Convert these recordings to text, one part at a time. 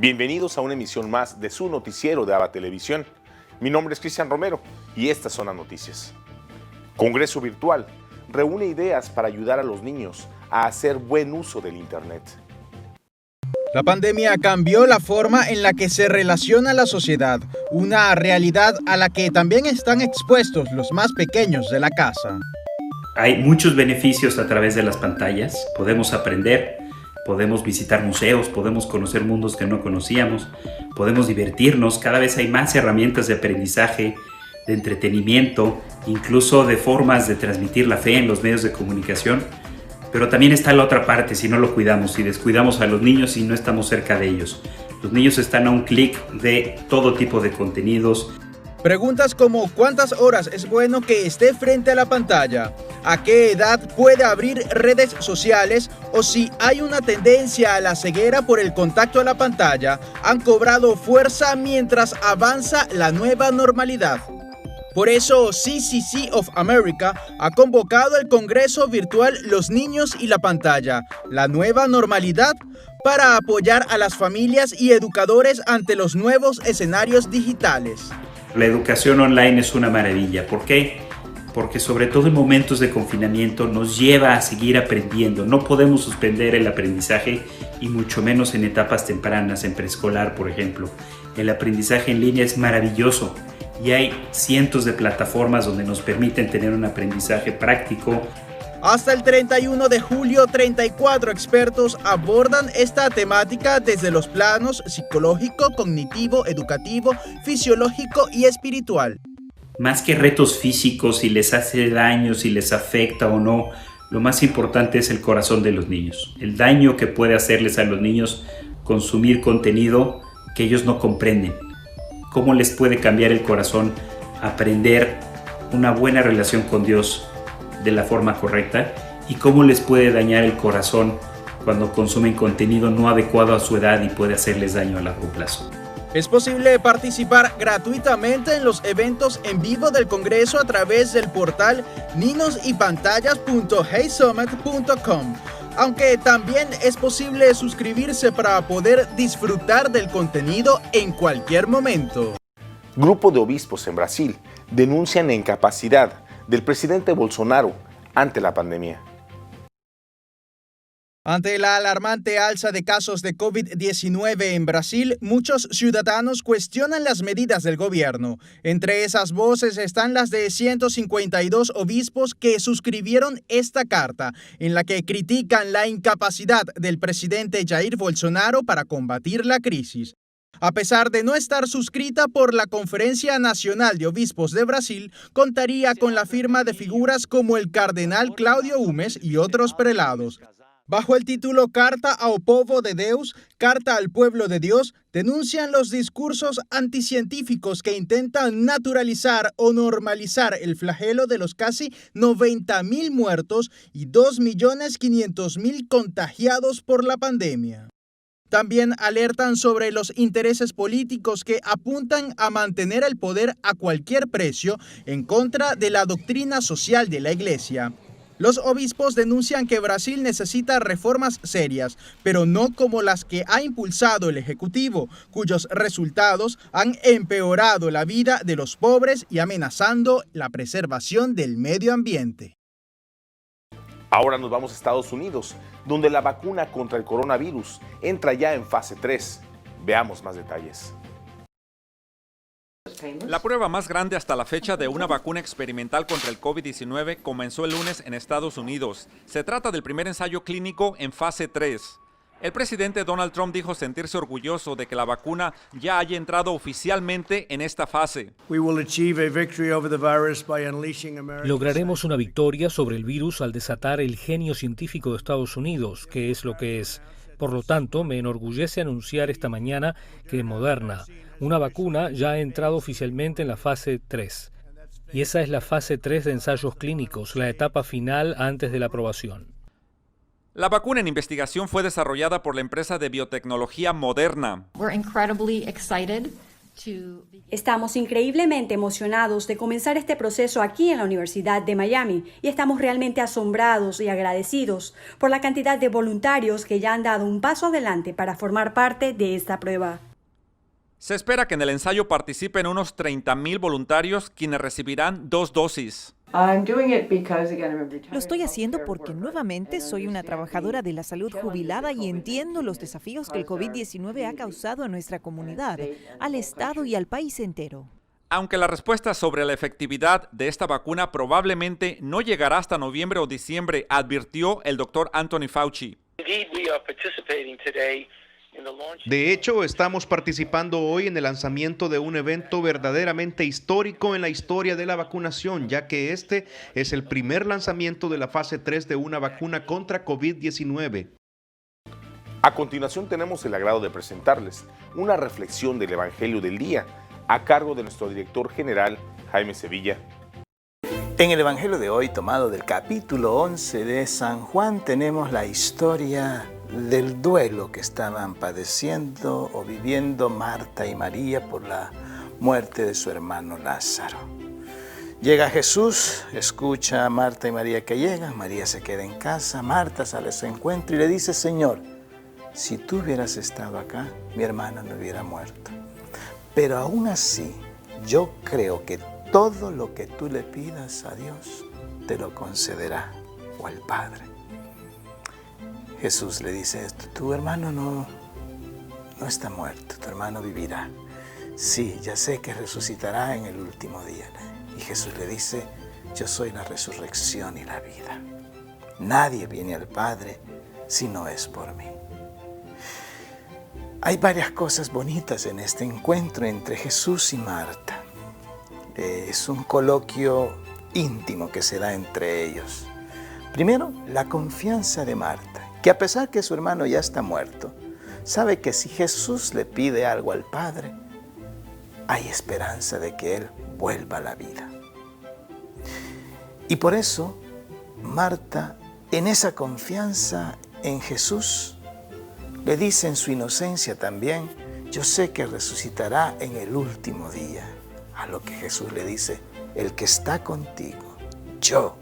Bienvenidos a una emisión más de su noticiero de ABA Televisión. Mi nombre es Cristian Romero y estas son las noticias. Congreso virtual reúne ideas para ayudar a los niños a hacer buen uso del Internet. La pandemia cambió la forma en la que se relaciona la sociedad, una realidad a la que también están expuestos los más pequeños de la casa. Hay muchos beneficios a través de las pantallas. Podemos aprender, podemos visitar museos, podemos conocer mundos que no conocíamos, podemos divertirnos. Cada vez hay más herramientas de aprendizaje, de entretenimiento, incluso de formas de transmitir la fe en los medios de comunicación. Pero también está la otra parte, si no lo cuidamos, si descuidamos a los niños y no estamos cerca de ellos. Los niños están a un clic de todo tipo de contenidos. Preguntas como ¿cuántas horas es bueno que esté frente a la pantalla? ¿A qué edad puede abrir redes sociales? O si hay una tendencia a la ceguera por el contacto a la pantalla, han cobrado fuerza mientras avanza la nueva normalidad. Por eso, CCC of America ha convocado el Congreso Virtual Los Niños y la Pantalla, la nueva normalidad, para apoyar a las familias y educadores ante los nuevos escenarios digitales. La educación online es una maravilla. ¿Por qué? Porque sobre todo en momentos de confinamiento nos lleva a seguir aprendiendo. No podemos suspender el aprendizaje y mucho menos en etapas tempranas, en preescolar, por ejemplo. El aprendizaje en línea es maravilloso. Y hay cientos de plataformas donde nos permiten tener un aprendizaje práctico. Hasta el 31 de julio, 34 expertos abordan esta temática desde los planos psicológico, cognitivo, educativo, fisiológico y espiritual. Más que retos físicos, si les hace daño, si les afecta o no, lo más importante es el corazón de los niños. El daño que puede hacerles a los niños consumir contenido que ellos no comprenden. Cómo les puede cambiar el corazón aprender una buena relación con Dios de la forma correcta y cómo les puede dañar el corazón cuando consumen contenido no adecuado a su edad y puede hacerles daño a largo plazo. Es posible participar gratuitamente en los eventos en vivo del Congreso a través del portal ninosypantallas.heysummit.com. Aunque también es posible suscribirse para poder disfrutar del contenido en cualquier momento. Grupo de obispos en Brasil denuncian la incapacidad del presidente Bolsonaro ante la pandemia. Ante la alarmante alza de casos de COVID-19 en Brasil, muchos ciudadanos cuestionan las medidas del gobierno. Entre esas voces están las de 152 obispos que suscribieron esta carta, en la que critican la incapacidad del presidente Jair Bolsonaro para combatir la crisis. A pesar de no estar suscrita por la Conferencia Nacional de Obispos de Brasil, contaría con la firma de figuras como el cardenal Claudio Umes y otros prelados. Bajo el título Carta ao Povo de Deus, Carta al Pueblo de Dios, denuncian los discursos anticientíficos que intentan naturalizar o normalizar el flagelo de los casi 90.000 muertos y 2.500.000 contagiados por la pandemia. También alertan sobre los intereses políticos que apuntan a mantener el poder a cualquier precio en contra de la doctrina social de la Iglesia. Los obispos denuncian que Brasil necesita reformas serias, pero no como las que ha impulsado el Ejecutivo, cuyos resultados han empeorado la vida de los pobres y amenazando la preservación del medio ambiente. Ahora nos vamos a Estados Unidos, donde la vacuna contra el coronavirus entra ya en fase 3. Veamos más detalles. La prueba más grande hasta la fecha de una vacuna experimental contra el COVID-19 comenzó el lunes en Estados Unidos. Se trata del primer ensayo clínico en fase 3. El presidente Donald Trump dijo sentirse orgulloso de que la vacuna ya haya entrado oficialmente en esta fase. Lograremos una victoria sobre el virus al desatar el genio científico de Estados Unidos, que es lo que es. Por lo tanto, me enorgullece anunciar esta mañana que Moderna, una vacuna, ya ha entrado oficialmente en la fase 3. Y esa es la fase 3 de ensayos clínicos, la etapa final antes de la aprobación. La vacuna en investigación fue desarrollada por la empresa de biotecnología Moderna. Estamos increíblemente emocionados de comenzar este proceso aquí en la Universidad de Miami y estamos realmente asombrados y agradecidos por la cantidad de voluntarios que ya han dado un paso adelante para formar parte de esta prueba. Se espera que en el ensayo participen unos 30,000 voluntarios quienes recibirán 2 dosis. Lo estoy haciendo porque nuevamente soy una trabajadora de la salud jubilada y entiendo los desafíos que el COVID-19 ha causado a nuestra comunidad, al Estado y al país entero. Aunque la respuesta sobre la efectividad de esta vacuna probablemente no llegará hasta noviembre o diciembre, advirtió el doctor Anthony Fauci. De hecho, estamos participando hoy en el lanzamiento de un evento verdaderamente histórico en la historia de la vacunación, ya que este es el primer lanzamiento de la fase 3 de una vacuna contra COVID-19. A continuación tenemos el agrado de presentarles una reflexión del Evangelio del Día a cargo de nuestro director general, Jaime Sevilla. En el Evangelio de hoy, tomado del capítulo 11 de San Juan, tenemos la historia del duelo que estaban padeciendo o viviendo Marta y María por la muerte de su hermano Lázaro. Llega Jesús, escucha a Marta y María que llegan, María se queda en casa, Marta sale a su encuentro y le dice: Señor, si tú hubieras estado acá, mi hermana no hubiera muerto. Pero aún así, yo creo que todo lo que tú le pidas a Dios, te lo concederá, o al Padre. Jesús le dice esto: tu hermano no está muerto, tu hermano vivirá. Sí, ya sé que resucitará en el último día. Y Jesús le dice: yo soy la resurrección y la vida. Nadie viene al Padre si no es por mí. Hay varias cosas bonitas en este encuentro entre Jesús y Marta. Es un coloquio íntimo que se da entre ellos. Primero, la confianza de Marta, que a pesar que su hermano ya está muerto, sabe que si Jesús le pide algo al Padre, hay esperanza de que Él vuelva a la vida. Y por eso, Marta, en esa confianza en Jesús, le dice en su inocencia también: yo sé que resucitará en el último día. A lo que Jesús le dice: el que está contigo, yo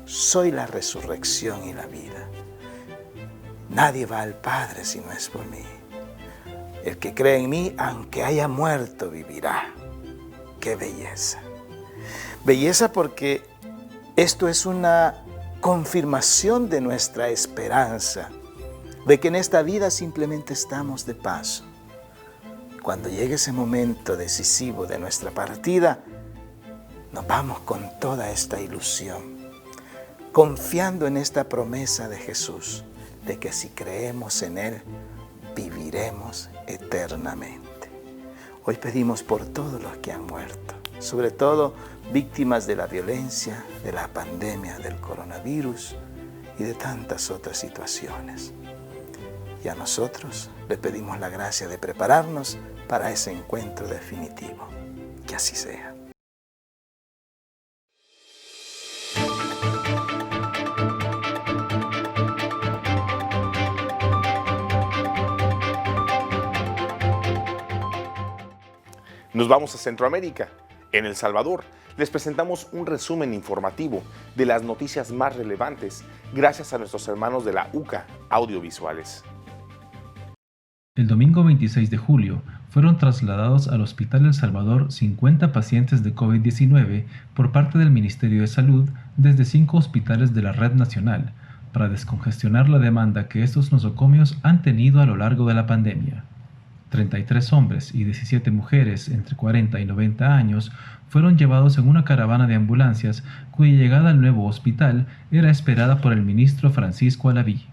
soy la resurrección y la vida. Nadie va al Padre si no es por mí. El que cree en mí, aunque haya muerto, vivirá. ¡Qué belleza! Belleza porque esto es una confirmación de nuestra esperanza, de que en esta vida simplemente estamos de paso. Cuando llegue ese momento decisivo de nuestra partida, nos vamos con toda esta ilusión, confiando en esta promesa de Jesús, de que si creemos en Él, viviremos eternamente. Hoy pedimos por todos los que han muerto, sobre todo víctimas de la violencia, de la pandemia, del coronavirus y de tantas otras situaciones. Y a nosotros le pedimos la gracia de prepararnos para ese encuentro definitivo. Que así sea. Nos vamos a Centroamérica. En El Salvador les presentamos un resumen informativo de las noticias más relevantes gracias a nuestros hermanos de la UCA Audiovisuales. El domingo 26 de julio fueron trasladados al Hospital El Salvador 50 pacientes de COVID-19 por parte del Ministerio de Salud desde 5 hospitales de la red nacional para descongestionar la demanda que estos nosocomios han tenido a lo largo de la pandemia. 33 hombres y 17 mujeres entre 40 y 90 años fueron llevados en una caravana de ambulancias cuya llegada al nuevo hospital era esperada por el ministro Francisco Alaví.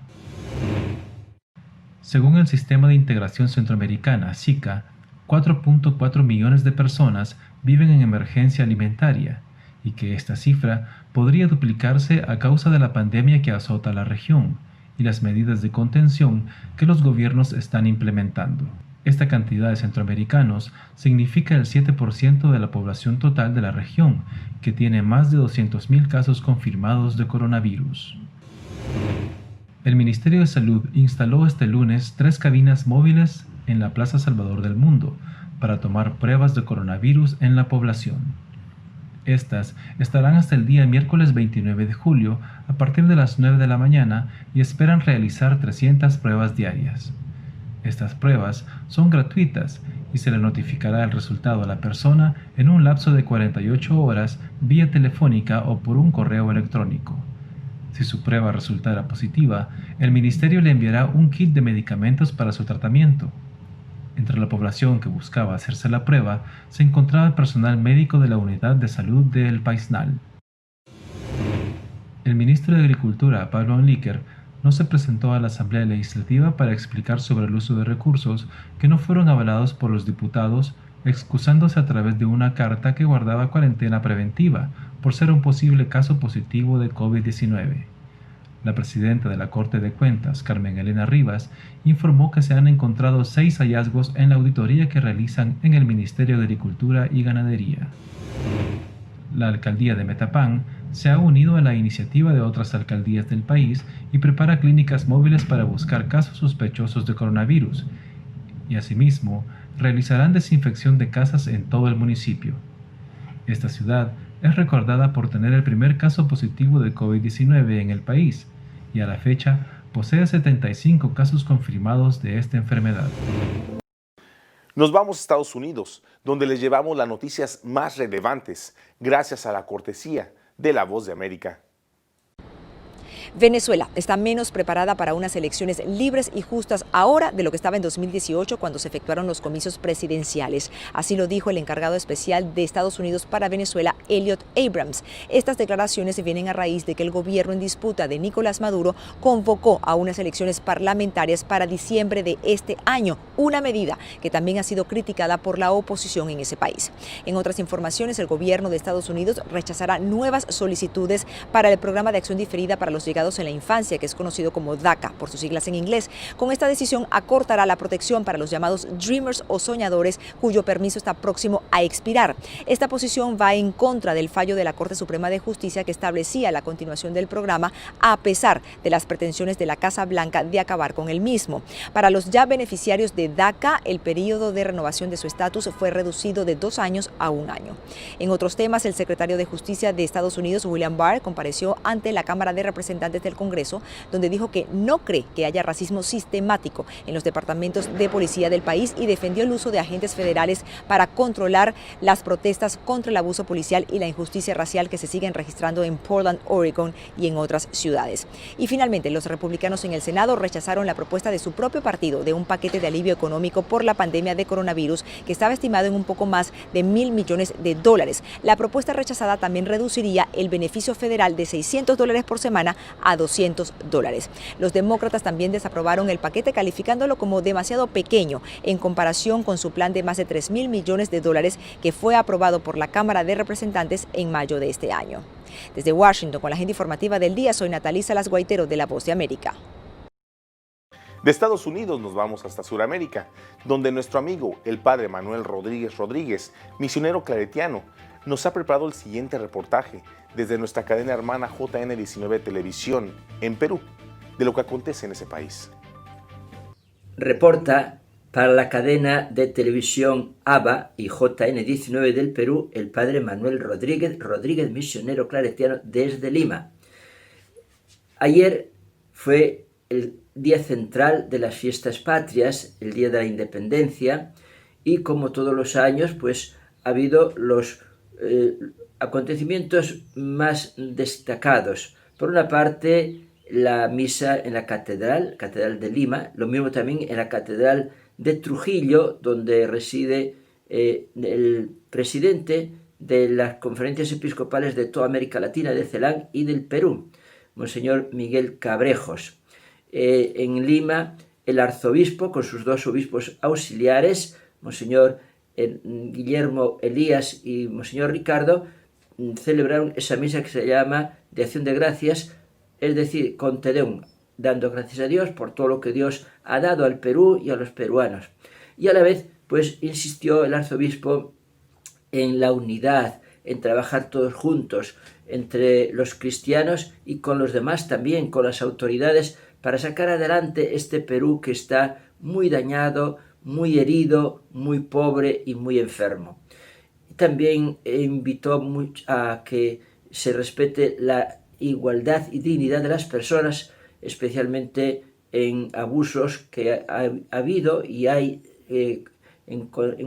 Según el Sistema de Integración Centroamericana, SICA, 4.4 millones de personas viven en emergencia alimentaria y que esta cifra podría duplicarse a causa de la pandemia que azota la región y las medidas de contención que los gobiernos están implementando. Esta cantidad de centroamericanos significa el 7% de la población total de la región, que tiene más de 200,000 casos confirmados de coronavirus. El Ministerio de Salud instaló este lunes 3 cabinas móviles en la Plaza Salvador del Mundo para tomar pruebas de coronavirus en la población. Estas estarán hasta el día miércoles 29 de julio a partir de las 9 de la mañana y esperan realizar 300 pruebas diarias. Estas pruebas son gratuitas y se le notificará el resultado a la persona en un lapso de 48 horas vía telefónica o por un correo electrónico. Si su prueba resultara positiva, el ministerio le enviará un kit de medicamentos para su tratamiento. Entre la población que buscaba hacerse la prueba se encontraba el personal médico de la Unidad de Salud de El Paisnal. El ministro de Agricultura, Pablo Onlíker, no se presentó a la Asamblea Legislativa para explicar sobre el uso de recursos que no fueron avalados por los diputados, excusándose a través de una carta que guardaba cuarentena preventiva por ser un posible caso positivo de COVID-19. La presidenta de la Corte de Cuentas, Carmen Elena Rivas, informó que se han encontrado 6 hallazgos en la auditoría que realizan en el Ministerio de Agricultura y Ganadería. La alcaldía de Metapán se ha unido a la iniciativa de otras alcaldías del país y prepara clínicas móviles para buscar casos sospechosos de coronavirus, y asimismo realizarán desinfección de casas en todo el municipio. Esta ciudad es recordada por tener el primer caso positivo de COVID-19 en el país y a la fecha posee 75 casos confirmados de esta enfermedad. Nos vamos a Estados Unidos, donde les llevamos las noticias más relevantes gracias a la cortesía de La Voz de América. Venezuela está menos preparada para unas elecciones libres y justas ahora de lo que estaba en 2018 cuando se efectuaron los comicios presidenciales. Así lo dijo el encargado especial de Estados Unidos para Venezuela, Elliot Abrams. Estas declaraciones vienen a raíz de que el gobierno en disputa de Nicolás Maduro convocó a unas elecciones parlamentarias para diciembre de este año, una medida que también ha sido criticada por la oposición en ese país. En otras informaciones, el gobierno de Estados Unidos rechazará nuevas solicitudes para el programa de acción diferida para los llegados en la infancia, que es conocido como DACA por sus siglas en inglés. Con esta decisión acortará la protección para los llamados Dreamers o soñadores, cuyo permiso está próximo a expirar. Esta posición va en contra del fallo de la Corte Suprema de Justicia que establecía la continuación del programa a pesar de las pretensiones de la Casa Blanca de acabar con el mismo. Para los ya beneficiarios de DACA, el periodo de renovación de su estatus fue reducido de 2 años a 1 año. En otros temas, el secretario de Justicia de Estados Unidos, William Barr, compareció ante la Cámara de Representantes del Congreso, donde dijo que no cree que haya racismo sistemático en los departamentos de policía del país y defendió el uso de agentes federales para controlar las protestas contra el abuso policial y la injusticia racial que se siguen registrando en Portland, Oregon y en otras ciudades. Y finalmente, los republicanos en el Senado rechazaron la propuesta de su propio partido de un paquete de alivio económico por la pandemia de coronavirus que estaba estimado en un poco más de $1.000 millones. La propuesta rechazada también reduciría el beneficio federal de $600 por semana a $200. Los demócratas también desaprobaron el paquete calificándolo como demasiado pequeño en comparación con su plan de más de $3.000 millones que fue aprobado por la Cámara de Representantes en mayo de este año. Desde Washington, con la agenda informativa del día, soy Natalie Salas Guaitero de La Voz de América. De Estados Unidos nos vamos hasta Sudamérica, donde nuestro amigo, el padre Manuel Rodríguez, misionero claretiano, nos ha preparado el siguiente reportaje desde nuestra cadena hermana JN19 Televisión en Perú, de lo que acontece en ese país. Reporta para la cadena de televisión ABA y JN19 del Perú el padre Manuel Rodríguez, misionero claretiano desde Lima. Ayer fue el día central de las fiestas patrias, el día de la independencia, y como todos los años, pues ha habido los acontecimientos más destacados. Por una parte, la misa en la Catedral de Lima, lo mismo también en la Catedral de Trujillo, donde reside el presidente de las conferencias episcopales de toda América Latina, de CELAM y del Perú, Monseñor Miguel Cabrejos. En Lima, el arzobispo con sus 2 obispos auxiliares, Monseñor Guillermo Elías y Monseñor Ricardo, celebraron esa misa que se llama de acción de gracias, es decir, con Te Deum, dando gracias a Dios por todo lo que Dios ha dado al Perú y a los peruanos. Y a la vez, pues insistió el arzobispo en la unidad, en trabajar todos juntos, entre los cristianos y con los demás también, con las autoridades, para sacar adelante este Perú que está muy dañado, muy herido, muy pobre y muy enfermo. También invitó a que se respete la igualdad y dignidad de las personas, especialmente en abusos que ha habido y hay en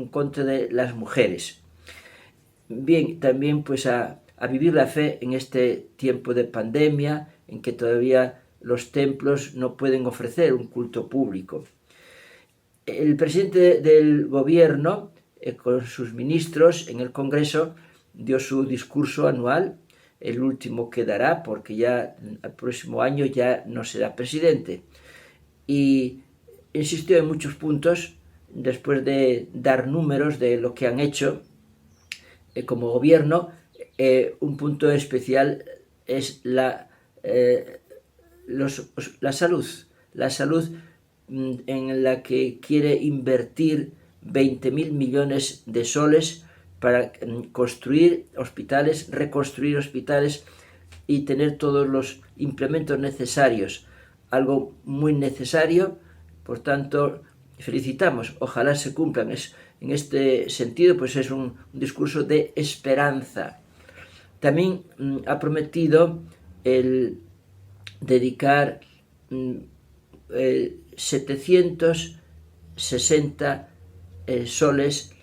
contra de las mujeres. Bien, también pues a vivir la fe en este tiempo de pandemia, en que todavía los templos no pueden ofrecer un culto público. El presidente del gobierno, con sus ministros en el Congreso, dio su discurso anual, el último que dará, porque ya el próximo año ya no será presidente. Y insistió en muchos puntos, después de dar números de lo que han hecho como gobierno. Un punto especial es la salud. La salud, en la que quiere invertir 20.000 millones de soles para construir hospitales, reconstruir hospitales y tener todos los implementos necesarios. Algo muy necesario, por tanto, felicitamos, ojalá se cumplan. En este sentido, pues es un discurso de esperanza. También ha prometido el dedicar 760 soles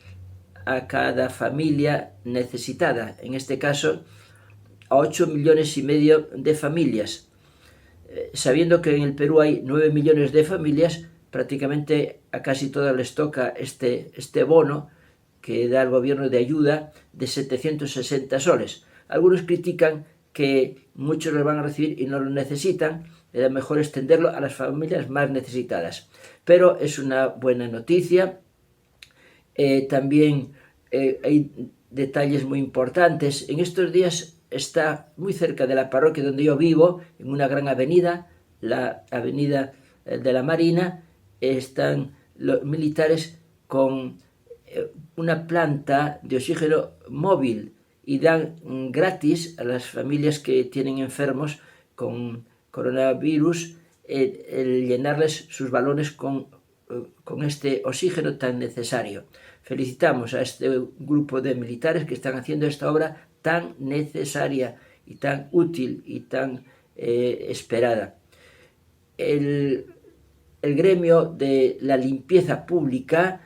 a cada familia necesitada, en este caso a 8,5 millones de familias. Sabiendo que en el Perú hay 9 millones de familias, prácticamente a casi todas les toca este bono que da el gobierno de ayuda de 760 soles. Algunos critican que muchos lo van a recibir y no lo necesitan, era mejor extenderlo a las familias más necesitadas. Pero es una buena noticia. También hay detalles muy importantes. En estos días está muy cerca de la parroquia donde yo vivo, en una gran avenida, la avenida de la Marina, están los militares con una planta de oxígeno móvil y dan gratis a las familias que tienen enfermos con coronavirus el llenarles sus balones con este oxígeno tan necesario. Felicitamos a este grupo de militares que están haciendo esta obra tan necesaria y tan útil y tan esperada. El gremio de la limpieza pública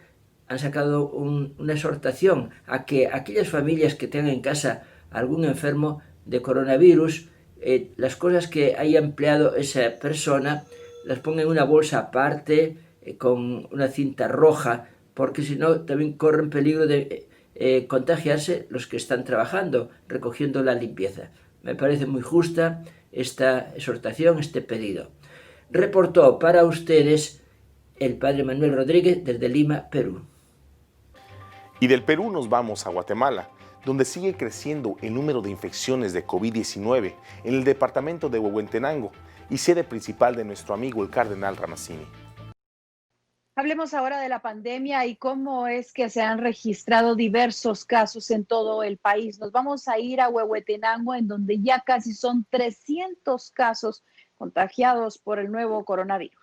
han sacado una exhortación a que aquellas familias que tengan en casa algún enfermo de coronavirus, las cosas que haya empleado esa persona las ponga en una bolsa aparte con una cinta roja, porque si no también corren peligro de contagiarse los que están trabajando, recogiendo la limpieza. Me parece muy justa esta exhortación, este pedido. Reportó para ustedes el padre Manuel Rodríguez desde Lima, Perú. Y del Perú nos vamos a Guatemala, donde sigue creciendo el número de infecciones de COVID-19 en el departamento de Huehuetenango y sede principal de nuestro amigo el cardenal Ramazzini. Hablemos ahora de la pandemia y cómo es que se han registrado diversos casos en todo el país. Nos vamos a ir a Huehuetenango, en donde ya casi son 300 casos contagiados por el nuevo coronavirus.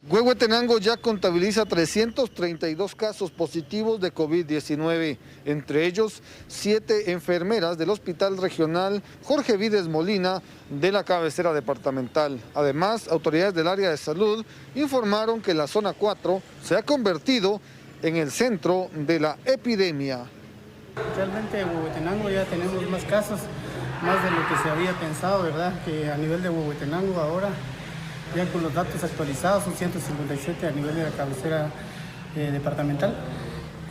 Huehuetenango ya contabiliza 332 casos positivos de COVID-19, entre ellos 7 enfermeras del Hospital Regional Jorge Vides Molina de la cabecera departamental. Además, autoridades del área de salud informaron que la zona 4 se ha convertido en el centro de la epidemia. Realmente en Huehuetenango ya tenemos más casos, más de lo que se había pensado, ¿verdad? Que a nivel de Huehuetenango ahora, ya con los datos actualizados, son 157 a nivel de la cabecera departamental.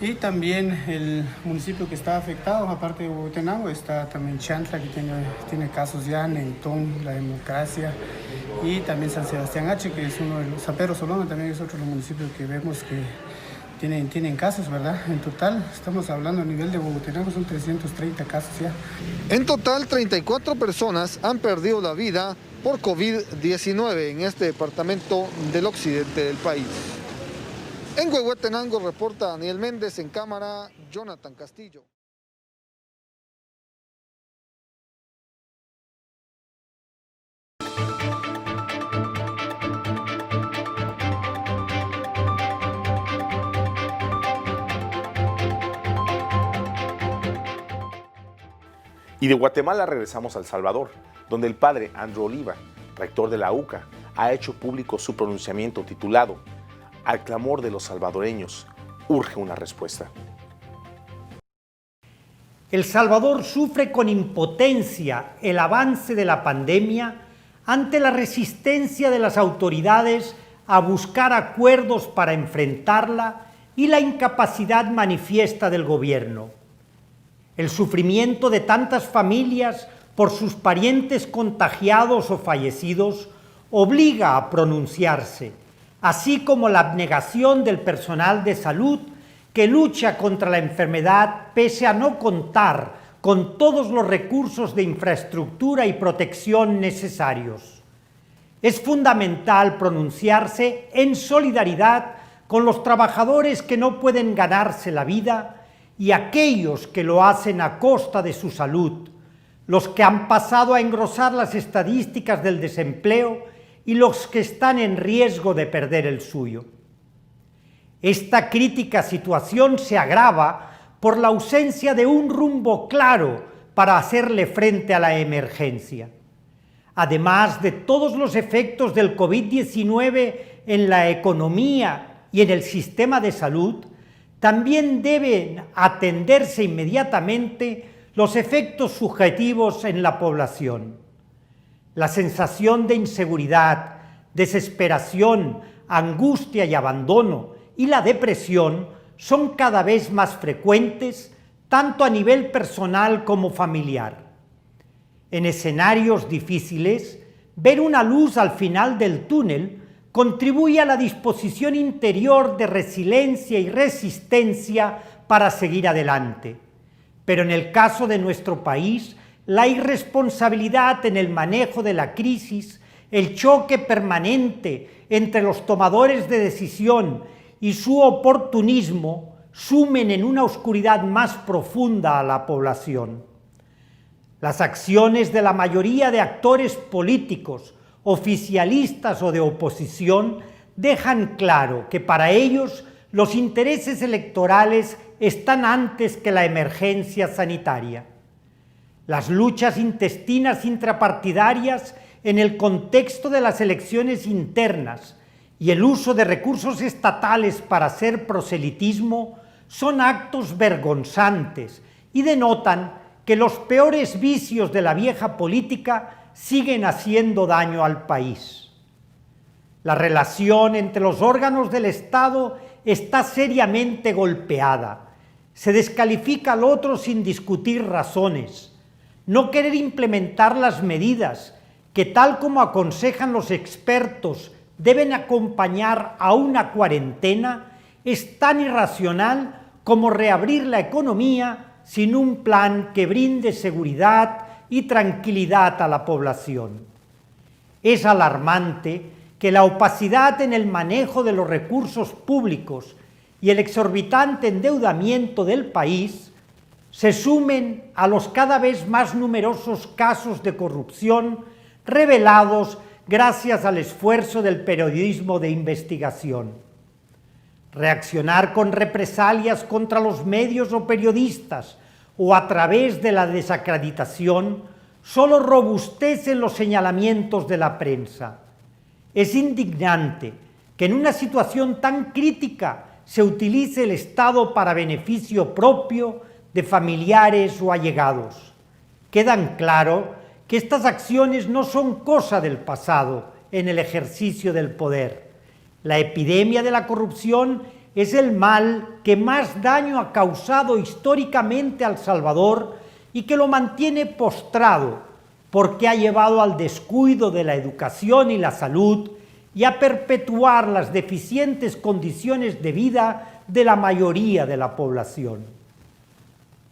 Y también el municipio que está afectado, aparte de Huehuetenango, está también Chantla, que tiene casos ya, Nentón, La Democracia, y también San Sebastián H, que es uno de los, San Pedro Solona también es otro de los municipios que vemos que tienen casos, ¿verdad? En total, estamos hablando a nivel de Huehuetenango, son 330 casos ya. En total, 34 personas han perdido la vida por COVID-19 en este departamento del occidente del país. En Huehuetenango reporta Daniel Méndez, en cámara Jonathan Castillo. Y de Guatemala regresamos a El Salvador, donde el padre Andrew Oliva, rector de la UCA, ha hecho público su pronunciamiento titulado "Al clamor de los salvadoreños, urge una respuesta". El Salvador sufre con impotencia el avance de la pandemia ante la resistencia de las autoridades a buscar acuerdos para enfrentarla y la incapacidad manifiesta del gobierno. El sufrimiento de tantas familias por sus parientes contagiados o fallecidos obliga a pronunciarse, así como la abnegación del personal de salud que lucha contra la enfermedad pese a no contar con todos los recursos de infraestructura y protección necesarios. Es fundamental pronunciarse en solidaridad con los trabajadores que no pueden ganarse la vida y aquellos que lo hacen a costa de su salud, los que han pasado a engrosar las estadísticas del desempleo y los que están en riesgo de perder el suyo. Esta crítica situación se agrava por la ausencia de un rumbo claro para hacerle frente a la emergencia. Además de todos los efectos del COVID-19 en la economía y en el sistema de salud, también deben atenderse inmediatamente los efectos subjetivos en la población. La sensación de inseguridad, desesperación, angustia y abandono y la depresión son cada vez más frecuentes, tanto a nivel personal como familiar. En escenarios difíciles, ver una luz al final del túnel contribuye a la disposición interior de resiliencia y resistencia para seguir adelante. Pero en el caso de nuestro país, la irresponsabilidad en el manejo de la crisis, el choque permanente entre los tomadores de decisión y su oportunismo sumen en una oscuridad más profunda a la población. Las acciones de la mayoría de actores políticos, oficialistas o de oposición, dejan claro que para ellos los intereses electorales están antes que la emergencia sanitaria. Las luchas intestinas intrapartidarias en el contexto de las elecciones internas y el uso de recursos estatales para hacer proselitismo son actos vergonzantes y denotan que los peores vicios de la vieja política siguen haciendo daño al país. La relación entre los órganos del Estado está seriamente golpeada. Se descalifica al otro sin discutir razones. No querer implementar las medidas que, tal como aconsejan los expertos, deben acompañar a una cuarentena es tan irracional como reabrir la economía sin un plan que brinde seguridad y tranquilidad a la población. Es alarmante que la opacidad en el manejo de los recursos públicos y el exorbitante endeudamiento del país se sumen a los cada vez más numerosos casos de corrupción revelados gracias al esfuerzo del periodismo de investigación. Reaccionar con represalias contra los medios o periodistas o a través de la desacreditación solo robustecen los señalamientos de la prensa. Es indignante que en una situación tan crítica se utilice el Estado para beneficio propio de familiares o allegados. Quedan claro que estas acciones no son cosa del pasado en el ejercicio del poder. La epidemia de la corrupción es el mal que más daño ha causado históricamente a El Salvador y que lo mantiene postrado porque ha llevado al descuido de la educación y la salud y a perpetuar las deficientes condiciones de vida de la mayoría de la población.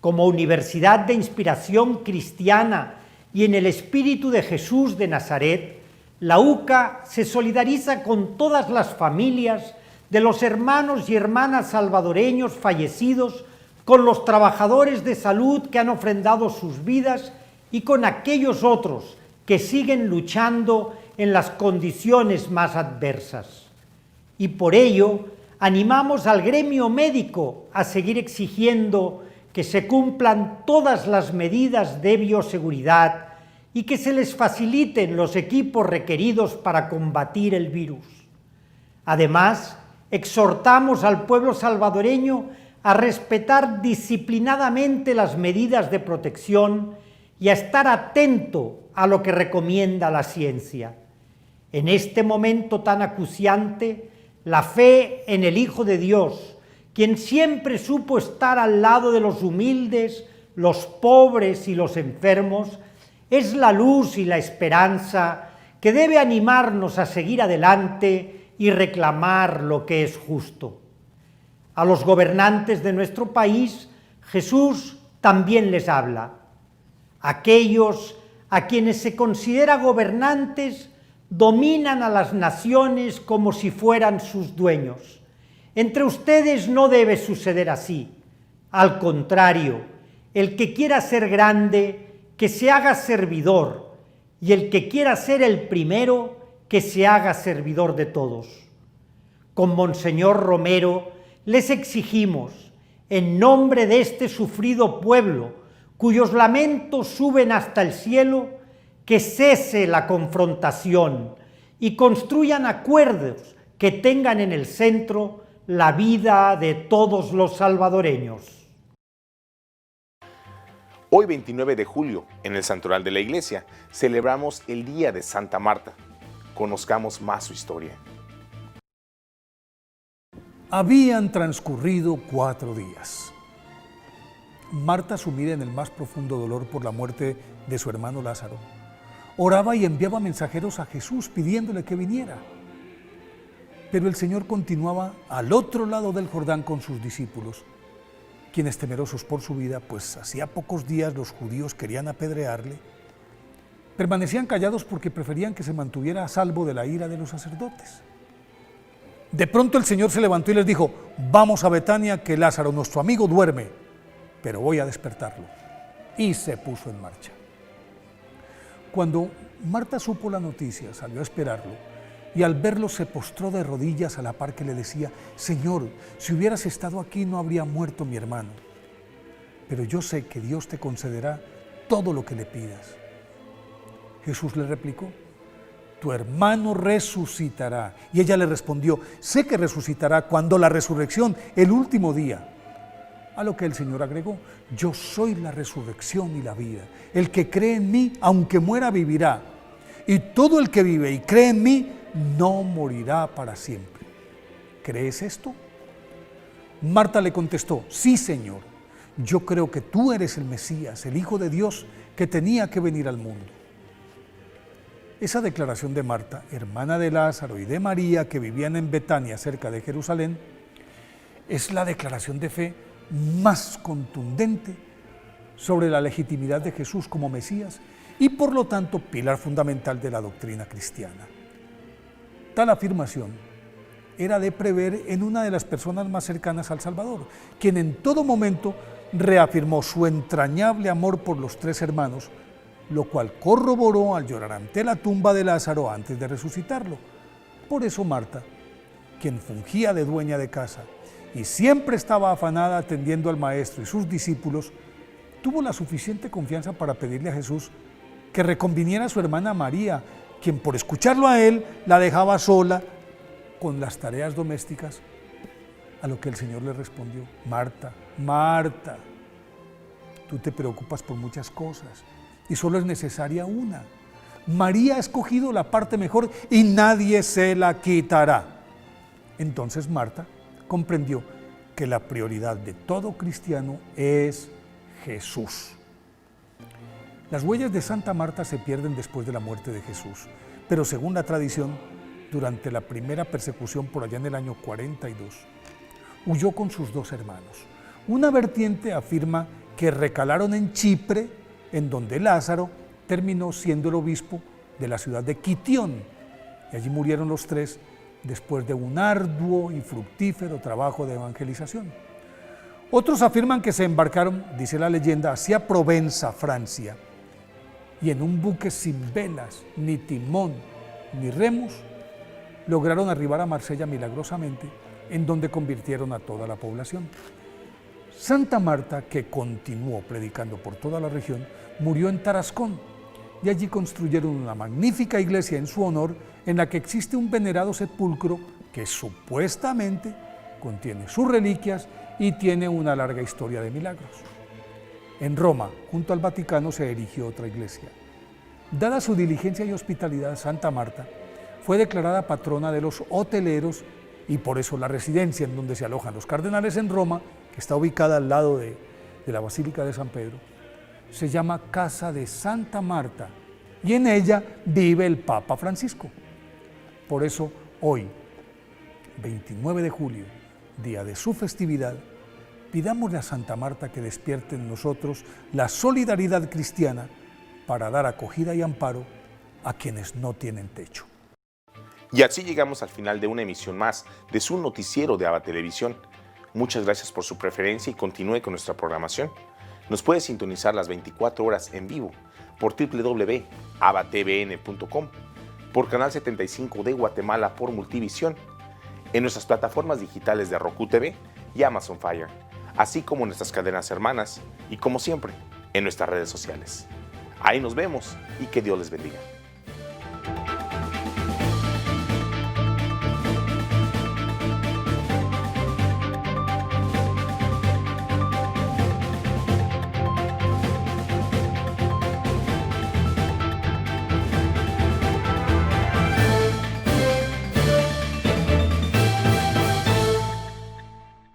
Como universidad de inspiración cristiana y en el espíritu de Jesús de Nazaret, la UCA se solidariza con todas las familias de los hermanos y hermanas salvadoreños fallecidos, con los trabajadores de salud que han ofrendado sus vidas y con aquellos otros que siguen luchando en las condiciones más adversas. Y por ello animamos al gremio médico a seguir exigiendo que se cumplan todas las medidas de bioseguridad y que se les faciliten los equipos requeridos para combatir el virus. Además, exhortamos al pueblo salvadoreño a respetar disciplinadamente las medidas de protección y a estar atento a lo que recomienda la ciencia. En este momento tan acuciante, la fe en el Hijo de Dios, quien siempre supo estar al lado de los humildes, los pobres y los enfermos, es la luz y la esperanza que debe animarnos a seguir adelante y reclamar lo que es justo. A los gobernantes de nuestro país, Jesús también les habla. Aquellos a quienes se considera gobernantes dominan a las naciones como si fueran sus dueños. Entre ustedes no debe suceder así. Al contrario, el que quiera ser grande, que se haga servidor, y el que quiera ser el primero, que se haga servidor de todos. Con Monseñor Romero les exigimos, en nombre de este sufrido pueblo, cuyos lamentos suben hasta el cielo, que cese la confrontación y construyan acuerdos que tengan en el centro la vida de todos los salvadoreños. Hoy, 29 de julio, en el Santoral de la Iglesia, celebramos el Día de Santa Marta. Conozcamos más su historia. Habían transcurrido 4 días. Marta, sumida en el más profundo dolor por la muerte de su hermano Lázaro, oraba y enviaba mensajeros a Jesús pidiéndole que viniera. Pero el Señor continuaba al otro lado del Jordán con sus discípulos, quienes, temerosos por su vida, pues hacía pocos días los judíos querían apedrearle, permanecían callados porque preferían que se mantuviera a salvo de la ira de los sacerdotes. De pronto el Señor se levantó y les dijo: vamos a Betania, que Lázaro, nuestro amigo, duerme, pero voy a despertarlo. Y se puso en marcha. Cuando Marta supo la noticia, salió a esperarlo, y al verlo se postró de rodillas a la par que le decía: Señor, si hubieras estado aquí no habría muerto mi hermano. Pero yo sé que Dios te concederá todo lo que le pidas. Jesús le replicó: tu hermano resucitará. Y ella le respondió: sé que resucitará cuando la resurrección, el último día. A lo que el Señor agregó: yo soy la resurrección y la vida. El que cree en mí, aunque muera, vivirá. Y todo el que vive y cree en mí, no morirá para siempre. ¿Crees esto? Marta le contestó: sí, Señor, yo creo que tú eres el Mesías, el Hijo de Dios, que tenía que venir al mundo. Esa declaración de Marta, hermana de Lázaro y de María, que vivían en Betania, cerca de Jerusalén, es la declaración de fe más contundente sobre la legitimidad de Jesús como Mesías y, por lo tanto, pilar fundamental de la doctrina cristiana. Tal afirmación era de prever en una de las personas más cercanas al Salvador, quien en todo momento reafirmó su entrañable amor por los 3 hermanos, lo cual corroboró al llorar ante la tumba de Lázaro antes de resucitarlo. Por eso Marta, quien fungía de dueña de casa y siempre estaba afanada atendiendo al Maestro y sus discípulos, tuvo la suficiente confianza para pedirle a Jesús que reconviniera a su hermana María, quien por escucharlo a él la dejaba sola con las tareas domésticas, a lo que el Señor le respondió: Marta, Marta, tú te preocupas por muchas cosas y solo es necesaria una. María ha escogido la parte mejor y nadie se la quitará. Entonces Marta comprendió que la prioridad de todo cristiano es Jesús. Las huellas de Santa Marta se pierden después de la muerte de Jesús, pero según la tradición, durante la primera persecución por allá en el año 42, huyó con sus 2 hermanos. Una vertiente afirma que recalaron en Chipre, en donde Lázaro terminó siendo el obispo de la ciudad de Quitión, y allí murieron los 3 después de un arduo y fructífero trabajo de evangelización. Otros afirman que se embarcaron, dice la leyenda, hacia Provenza, Francia, y en un buque sin velas, ni timón, ni remos, lograron arribar a Marsella milagrosamente, en donde convirtieron a toda la población. Santa Marta, que continuó predicando por toda la región, murió en Tarascón y allí construyeron una magnífica iglesia en su honor en la que existe un venerado sepulcro que supuestamente contiene sus reliquias y tiene una larga historia de milagros. En Roma, junto al Vaticano, se erigió otra iglesia. Dada su diligencia y hospitalidad, Santa Marta fue declarada patrona de los hoteleros y por eso la residencia en donde se alojan los cardenales en Roma, que está ubicada al lado de la Basílica de San Pedro, se llama Casa de Santa Marta y en ella vive el Papa Francisco. Por eso hoy, 29 de julio, día de su festividad, pidámosle a Santa Marta que despierte en nosotros la solidaridad cristiana para dar acogida y amparo a quienes no tienen techo. Y así llegamos al final de una emisión más de su noticiero de ABA Televisión. Muchas gracias por su preferencia y continúe con nuestra programación. Nos puede sintonizar las 24 horas en vivo por www.abatvn.com, por Canal 75 de Guatemala por Multivisión, en nuestras plataformas digitales de Roku TV y Amazon Fire, así como en nuestras cadenas hermanas y, como siempre, en nuestras redes sociales. Ahí nos vemos y que Dios les bendiga.